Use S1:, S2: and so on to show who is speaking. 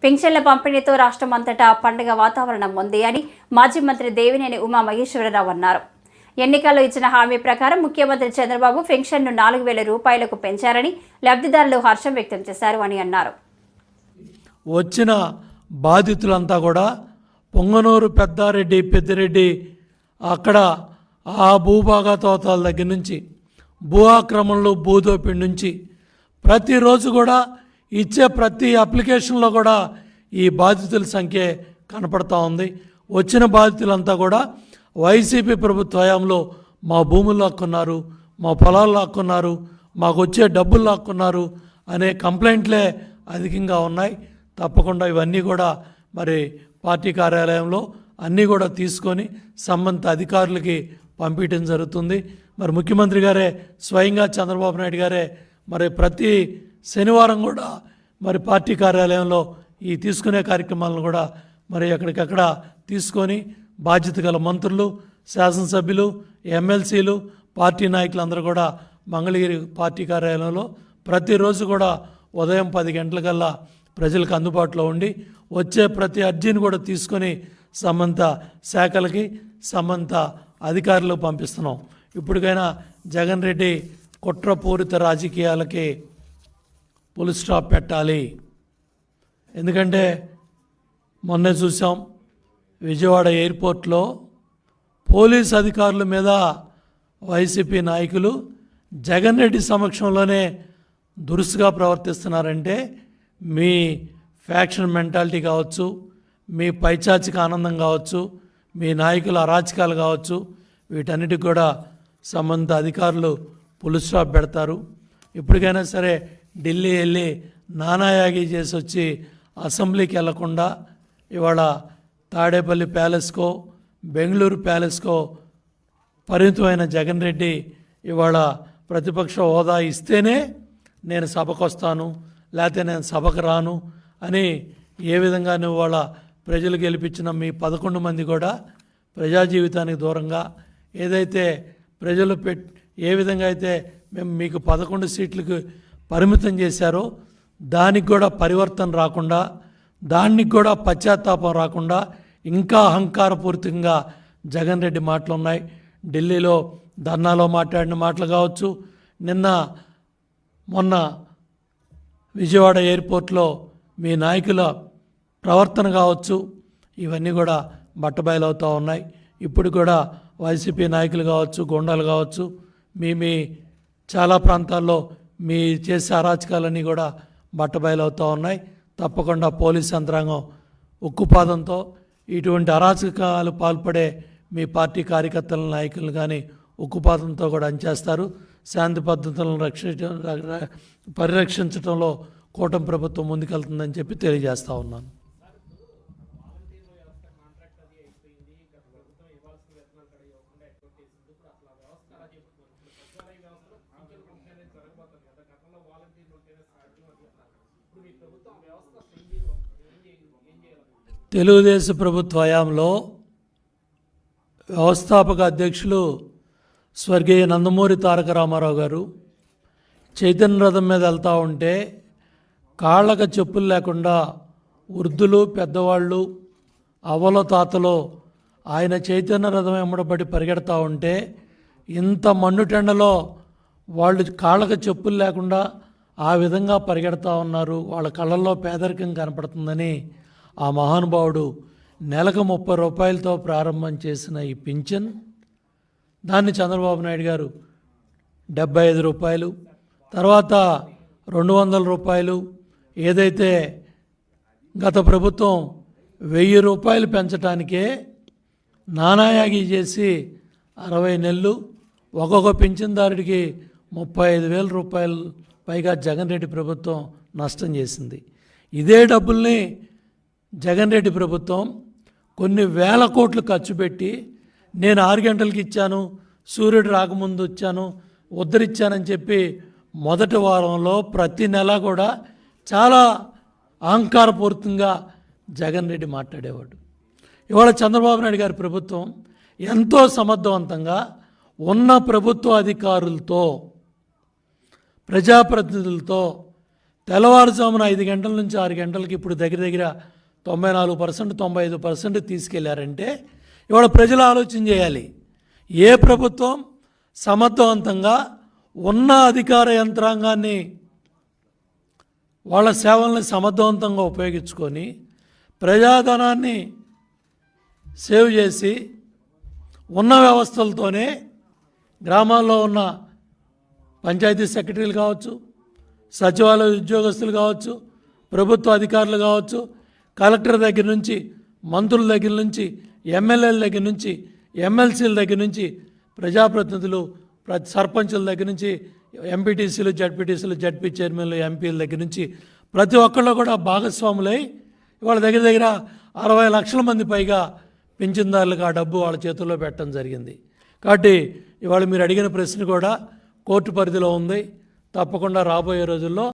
S1: పింఛన్ల పంపిణీతో రాష్ట్రం అంతటా పండుగ వాతావరణం ఉంది అని మాజీ మంత్రి దేవినేని ఉమామహేశ్వరరావు అన్నారు. ఎన్నికల్లో ఇచ్చిన హామీ ప్రకారం ముఖ్యమంత్రి చంద్రబాబు పెన్షన్ను 4,000 రూపాయలకు పెంచారని లబ్ధిదారులు హర్షం వ్యక్తం చేశారు అని అన్నారు.
S2: వచ్చిన బాధితులంతా కూడా పొంగనూరు, పెద్దారెడ్డి, పెద్దిరెడ్డి అక్కడ ఆ భూభాగ తోతాల దగ్గర నుంచి భూ ఆక్రమణలు, భూదోపిడి నుంచి ప్రతిరోజు కూడా ఇచ్చే ప్రతి అప్లికేషన్లో కూడా ఈ బాధితుల సంఖ్య కనపడతా ఉంది. వచ్చిన బాధితులంతా కూడా వైసీపీ ప్రభుత్వ హయాంలో మా భూములు లాక్కున్నారు, మా పొలాలు లాక్కున్నారు, మాకు వచ్చే డబ్బులు లాక్కున్నారు అనే కంప్లైంట్లే అధికంగా ఉన్నాయి. తప్పకుండా ఇవన్నీ కూడా మరి పార్టీ కార్యాలయంలో అన్నీ కూడా తీసుకొని సంబంధిత అధికారులకి పంపించడం జరుగుతుంది. మరి ముఖ్యమంత్రి గారే స్వయంగా చంద్రబాబు నాయుడు గారే మరి ప్రతి శనివారం కూడా మరి పార్టీ కార్యాలయంలో ఈ తీసుకునే కార్యక్రమాలను కూడా మరి ఎక్కడికక్కడ తీసుకొని బాధ్యత గల మంత్రులు, శాసనసభ్యులు, ఎమ్మెల్సీలు, పార్టీ నాయకులందరూ కూడా మంగళగిరి పార్టీ కార్యాలయంలో ప్రతిరోజు కూడా ఉదయం 10 గంటలకల్లా ప్రజలకు అందుబాటులో ఉండి వచ్చే ప్రతి అర్జీని కూడా తీసుకొని సంబంధిత శాఖలకి, సంబంధిత అధికారులకు పంపిస్తున్నాం. ఇప్పటికైనా జగన్ రెడ్డి కుట్రపూరిత రాజకీయాలకి ఫుల్ స్టాప్ పెట్టాలి. ఎందుకంటే మొన్నే చూసాం విజయవాడ ఎయిర్పోర్ట్లో పోలీస్ అధికారుల మీద వైసీపీ నాయకులు జగన్ రెడ్డి సమక్షంలోనే దురుసుగా ప్రవర్తిస్తున్నారంటే మీ ఫ్యాక్షన్ మెంటాలిటీ కావచ్చు, మీ పైచాచిక ఆనందం కావచ్చు, మీ నాయకుల అరాచకాలు కావచ్చు, వీటన్నిటికి కూడా సంబంధిత అధికారులు ఫుల్ స్టాప్ పెడతారు. ఇప్పటికైనా సరే ఢిల్లీ వెళ్ళి నానాయాగి చేసి వచ్చి అసెంబ్లీకి వెళ్లకుండా ఇవాళ తాడేపల్లి ప్యాలెస్కో, బెంగళూరు ప్యాలెస్కో పరిమితమైన జగన్ రెడ్డి ఇవాళ ప్రతిపక్ష హోదా ఇస్తేనే నేను సభకు వస్తాను, లేకపోతే నేను సభకు రాను అని ఏ విధంగా నువ్వు వాళ్ళ ప్రజలు గెలిపించిన మీ 11 మంది కూడా ప్రజా జీవితానికి దూరంగా ఏదైతే ప్రజలు ఏ విధంగా అయితే మేము మీకు 11 సీట్లకు పరిమితం చేశారో దానికి కూడా పరివర్తన రాకుండా, దానికి కూడా పశ్చాత్తాపం రాకుండా ఇంకా అహంకారపూరితంగా జగన్ రెడ్డి మాటలు ఉన్నాయి. ఢిల్లీలో ధర్నాలో మాట్లాడిన మాటలు కావచ్చు, మొన్న విజయవాడ ఎయిర్పోర్ట్లో మీ నాయకుల ప్రవర్తన కావచ్చు, ఇవన్నీ కూడా బట్టబయలవుతూ ఉన్నాయి. ఇప్పుడు కూడా వైసీపీ నాయకులు కావచ్చు, గుండాలు కావచ్చు, మీ చాలా ప్రాంతాల్లో మీ చేసే అరాచకాలన్నీ కూడా బట్టబయలవుతూ ఉన్నాయి. తప్పకుండా పోలీస్ యంత్రాంగం ఉక్కుపాదంతో ఇటువంటి అరాచకాలు పాల్పడే మీ పార్టీ కార్యకర్తల నాయకులు కానీ ఉక్కుపాదంతో కూడా అంచేస్తారు. శాంతి పద్ధతులను పరిరక్షించడంలో కూటమి ప్రభుత్వం ముందుకెళ్తుందని చెప్పి తెలియజేస్తూ ఉన్నాను. తెలుగుదేశం ప్రభుత్వ హయాంలో వ్యవస్థాపక అధ్యక్షులు స్వర్గీయ నందమూరి తారక రామారావు గారు చైతన్య రథం మీద వెళ్తూ ఉంటే కాళ్ళకు చెప్పులు లేకుండా వృద్ధులు, పెద్దవాళ్ళు, అవ్వల తాతలు ఆయన చైతన్య రథం వెంబడబడి పరిగెడతా ఉంటే ఇంత మండుటెండలో వాళ్ళు కాళ్ళకు చెప్పులు లేకుండా ఆ విధంగా పరిగెడతా ఉన్నారు. వాళ్ళ కళ్ళల్లో పేదరికం కనపడుతుందని ఆ మహానుభావుడు నెలకు 30 రూపాయలతో ప్రారంభం చేసిన ఈ పింఛన్ దాన్ని చంద్రబాబు నాయుడు గారు 75 రూపాయలు, తర్వాత 200 రూపాయలు, ఏదైతే గత ప్రభుత్వం 1000 రూపాయలు పెంచడానికే నానాయాగి చేసి 60 నెలలు ఒక్కొక్క పింఛన్దారుడికి 35,000 రూపాయలు పైగా జగన్ రెడ్డి ప్రభుత్వం నష్టం చేసింది. ఇదే డబ్బుల్ని జగన్ రెడ్డి ప్రభుత్వం కొన్ని వేల కోట్లు ఖర్చు పెట్టి నేను 6 గంటలకి ఇచ్చాను, సూర్యుడు రాకముందు వచ్చాను, ఉద్ధరించానని చెప్పి మొదటి వారంలో ప్రతి నెల కూడా చాలా అహంకారపూరితంగా జగన్ రెడ్డి మాట్లాడేవాడు. ఇవాళ చంద్రబాబు నాయుడు గారి ప్రభుత్వం ఎంతో సమర్థవంతంగా ఉన్న ప్రభుత్వ అధికారులతో, ప్రజాప్రతినిధులతో తెల్లవారుజామున 5 గంటల నుంచి 6 గంటలకి ఇప్పుడు దగ్గర దగ్గర 94%, 95% తీసుకెళ్లారంటే ఇవాళ ప్రజలు ఆలోచన చేయాలి. ఏ ప్రభుత్వం సమర్థవంతంగా ఉన్న అధికార యంత్రాంగాన్ని వాళ్ళ సేవల్ని సమర్థవంతంగా ఉపయోగించుకొని ప్రజాధనాన్ని సేవ్ చేసి ఉన్న వ్యవస్థలతోనే గ్రామాల్లో ఉన్న పంచాయతీ సెక్రటరీలు కావచ్చు, సచివాలయ ఉద్యోగస్తులు కావచ్చు, ప్రభుత్వ అధికారులు కావచ్చు, కలెక్టర్ దగ్గర నుంచి, మంత్రుల దగ్గర నుంచి, ఎమ్మెల్యేల దగ్గర నుంచి, ఎమ్మెల్సీల దగ్గర నుంచి, ప్రజాప్రతినిధులు, సర్పంచుల దగ్గర నుంచి, ఎంపీటీసీలు, జడ్పీటీసీలు, జడ్పీ చైర్మన్లు, ఎంపీల దగ్గర నుంచి ప్రతి ఒక్కళ్ళు కూడా భాగస్వాములై ఇవాళ దగ్గర దగ్గర 60 లక్షల మంది పైగా పింఛన్దారులకు ఆ డబ్బు వాళ్ళ చేతుల్లో పెట్టడం జరిగింది. కాబట్టి ఇవాళ మీరు అడిగిన ప్రశ్న కూడా కోర్టు పరిధిలో ఉంది. తప్పకుండా రాబోయే రోజుల్లో